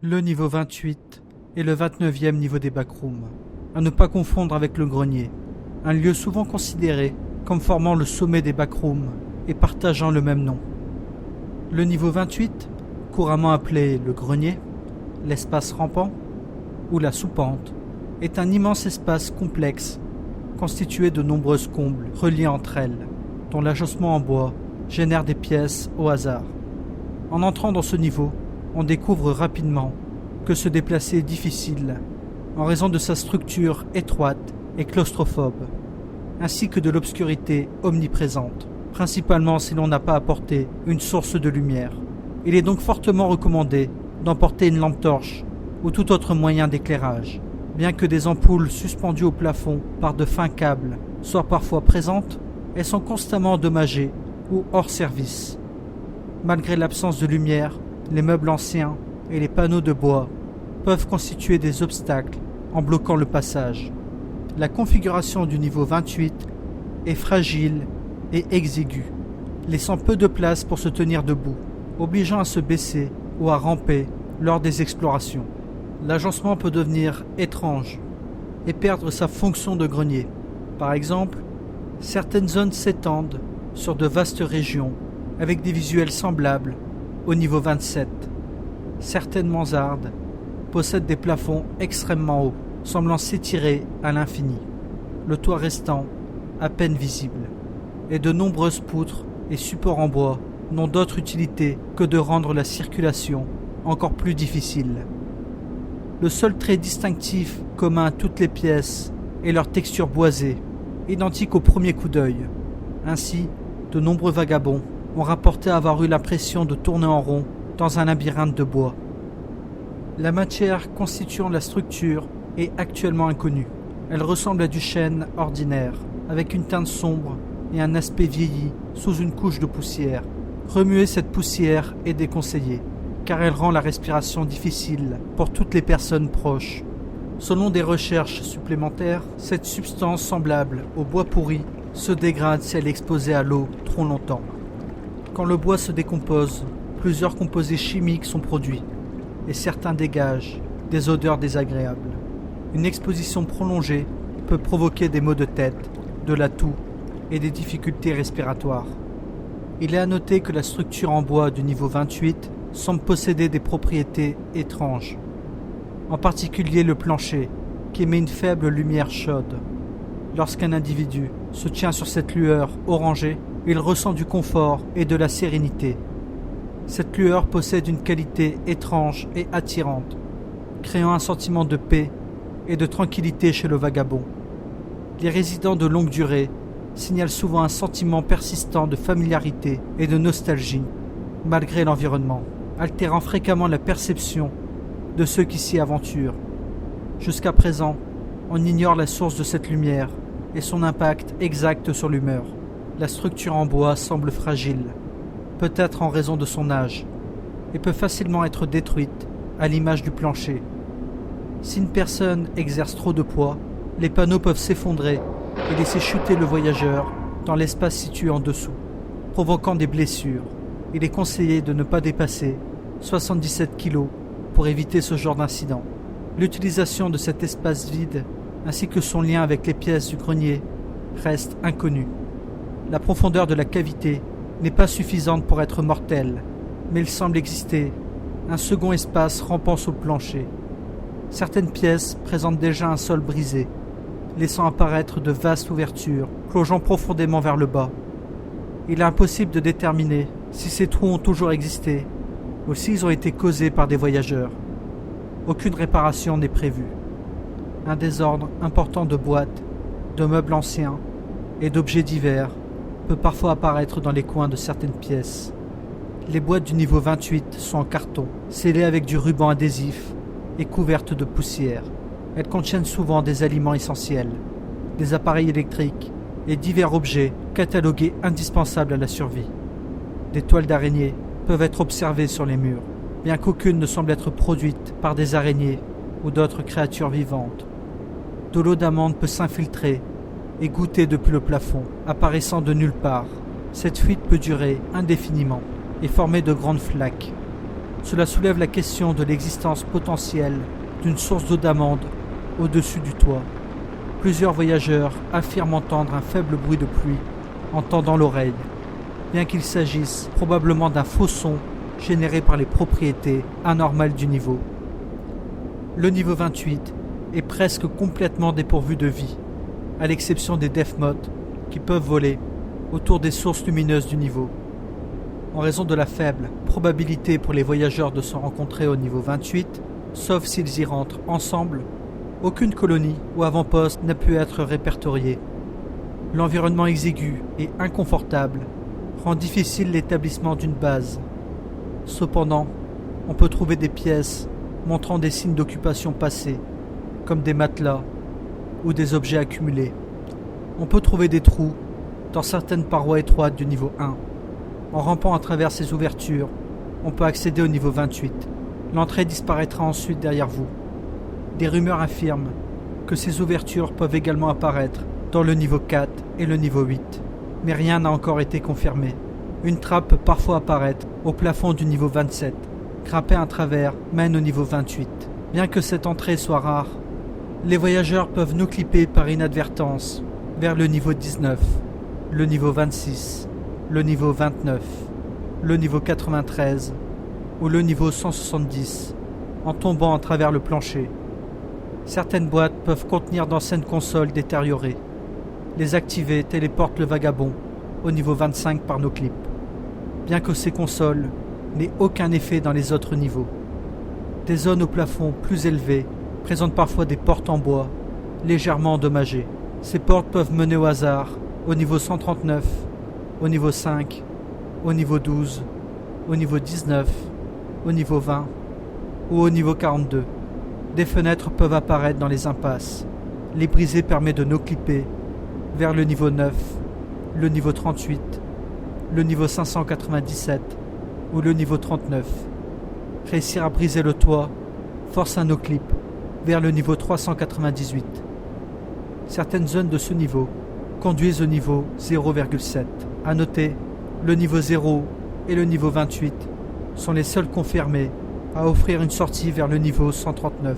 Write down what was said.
Le niveau 28 est le 29e niveau des backrooms, à ne pas confondre avec le grenier, un lieu souvent considéré comme formant le sommet des backrooms et partageant le même nom. Le niveau 28, couramment appelé le grenier, l'espace rampant ou la soupente, est un immense espace complexe constitué de nombreuses combles reliées entre elles, dont l'agencement en bois génère des pièces au hasard. En entrant dans ce niveau, on découvre rapidement que se déplacer est difficile en raison de sa structure étroite et claustrophobe, ainsi que de l'obscurité omniprésente, principalement si l'on n'a pas apporté une source de lumière. Il est donc fortement recommandé d'emporter une lampe torche ou tout autre moyen d'éclairage, bien que des ampoules suspendues au plafond par de fins câbles soient parfois présentes, elles sont constamment endommagées ou hors service. Malgré l'absence de lumière, les meubles anciens et les panneaux de bois peuvent constituer des obstacles en bloquant le passage. La configuration du niveau 28 est fragile et exiguë, laissant peu de place pour se tenir debout, obligeant à se baisser ou à ramper lors des explorations. L'agencement peut devenir étrange et perdre sa fonction de grenier. Par exemple, certaines zones s'étendent sur de vastes régions avec des visuels semblables au niveau 27. Certaines mansardes possèdent des plafonds extrêmement hauts, semblant s'étirer à l'infini, le toit restant à peine visible, et de nombreuses poutres et supports en bois n'ont d'autre utilité que de rendre la circulation encore plus difficile. Le seul trait distinctif commun à toutes les pièces est leur texture boisée, identique au premier coup d'œil. Ainsi, de nombreux vagabonds ont rapporté avoir eu l'impression de tourner en rond dans un labyrinthe de bois. La matière constituant la structure est actuellement inconnue. Elle ressemble à du chêne ordinaire, avec une teinte sombre et un aspect vieilli sous une couche de poussière. Remuer cette poussière est déconseillé, car elle rend la respiration difficile pour toutes les personnes proches. Selon des recherches supplémentaires, cette substance semblable au bois pourri se dégrade si elle est exposée à l'eau trop longtemps. Quand le bois se décompose, plusieurs composés chimiques sont produits, et certains dégagent des odeurs désagréables. Une exposition prolongée peut provoquer des maux de tête, de la toux et des difficultés respiratoires. Il est à noter que la structure en bois du niveau 28 semble posséder des propriétés étranges, en particulier le plancher, qui émet une faible lumière chaude. Lorsqu'un individu se tient sur cette lueur orangée, il ressent du confort et de la sérénité. Cette lueur possède une qualité étrange et attirante, créant un sentiment de paix et de tranquillité chez le vagabond. Les résidents de longue durée signalent souvent un sentiment persistant de familiarité et de nostalgie, malgré l'environnement, altérant fréquemment la perception de ceux qui s'y aventurent. Jusqu'à présent, on ignore la source de cette lumière et son impact exact sur l'humeur. La structure en bois semble fragile, peut-être en raison de son âge, et peut facilement être détruite à l'image du plancher. Si une personne exerce trop de poids, les panneaux peuvent s'effondrer et laisser chuter le voyageur dans l'espace situé en dessous, provoquant des blessures. Il est conseillé de ne pas dépasser 77 kg pour éviter ce genre d'incident. L'utilisation de cet espace vide ainsi que son lien avec les pièces du grenier reste inconnue. La profondeur de la cavité n'est pas suffisante pour être mortelle, mais il semble exister un second espace rampant sous le plancher. Certaines pièces présentent déjà un sol brisé, laissant apparaître de vastes ouvertures plongeant profondément vers le bas. Il est impossible de déterminer si ces trous ont toujours existé ou s'ils ont été causés par des voyageurs. Aucune réparation n'est prévue. Un désordre important de boîtes, de meubles anciens et d'objets divers peut parfois apparaître dans les coins de certaines pièces. Les boîtes du niveau 28 sont en carton, scellées avec du ruban adhésif et couvertes de poussière. Elles contiennent souvent des aliments essentiels, des appareils électriques et divers objets catalogués indispensables à la survie. Des toiles d'araignées peuvent être observées sur les murs, bien qu'aucune ne semble être produite par des araignées ou d'autres créatures vivantes. De l'eau d'amande peut s'infiltrer et goutter depuis le plafond, apparaissant de nulle part. Cette fuite peut durer indéfiniment et former de grandes flaques. Cela soulève la question de l'existence potentielle d'une source d'eau d'amande au-dessus du toit. Plusieurs voyageurs affirment entendre un faible bruit de pluie en tendant l'oreille, bien qu'il s'agisse probablement d'un faux son généré par les propriétés anormales du niveau. Le niveau 28 est presque complètement dépourvu de vie, à l'exception des Deathmoths qui peuvent voler autour des sources lumineuses du niveau. En raison de la faible probabilité pour les voyageurs de se rencontrer au niveau 28, sauf s'ils y rentrent ensemble, aucune colonie ou avant-poste n'a pu être répertoriée. L'environnement exigu et inconfortable rend difficile l'établissement d'une base. Cependant, on peut trouver des pièces montrant des signes d'occupation passée, comme des matelas ou des objets accumulés. On peut trouver des trous dans certaines parois étroites du niveau 1. En rampant à travers ces ouvertures, on peut accéder au niveau 28. L'entrée disparaîtra ensuite derrière vous. Des rumeurs affirment que ces ouvertures peuvent également apparaître dans le niveau 4 et le niveau 8, mais rien n'a encore été confirmé. Une trappe peut parfois apparaître au plafond du niveau 27. Grimper à travers mène au niveau 28. Bien que cette entrée soit rare, les voyageurs peuvent nous clipper par inadvertance vers le niveau 19, le niveau 26, le niveau 29, le niveau 93 ou le niveau 170 en tombant à travers le plancher. Certaines boîtes peuvent contenir d'anciennes consoles détériorées. Les activer téléporte le vagabond au niveau 25 par nos clips, bien que ces consoles n'aient aucun effet dans les autres niveaux. Des zones au plafond plus élevées présentent parfois des portes en bois, légèrement endommagées. Ces portes peuvent mener au hasard au niveau 139, au niveau 5, au niveau 12, au niveau 19, au niveau 20 ou au niveau 42. Des fenêtres peuvent apparaître dans les impasses. Les briser permet de no-clipper vers le niveau 9, le niveau 38, le niveau 597 ou le niveau 39. Réussir à briser le toit force un no-clip vers le niveau 398. Certaines zones de ce niveau conduisent au niveau 0,7. À noter, le niveau 0 et le niveau 28 sont les seuls confirmés à offrir une sortie vers le niveau 139.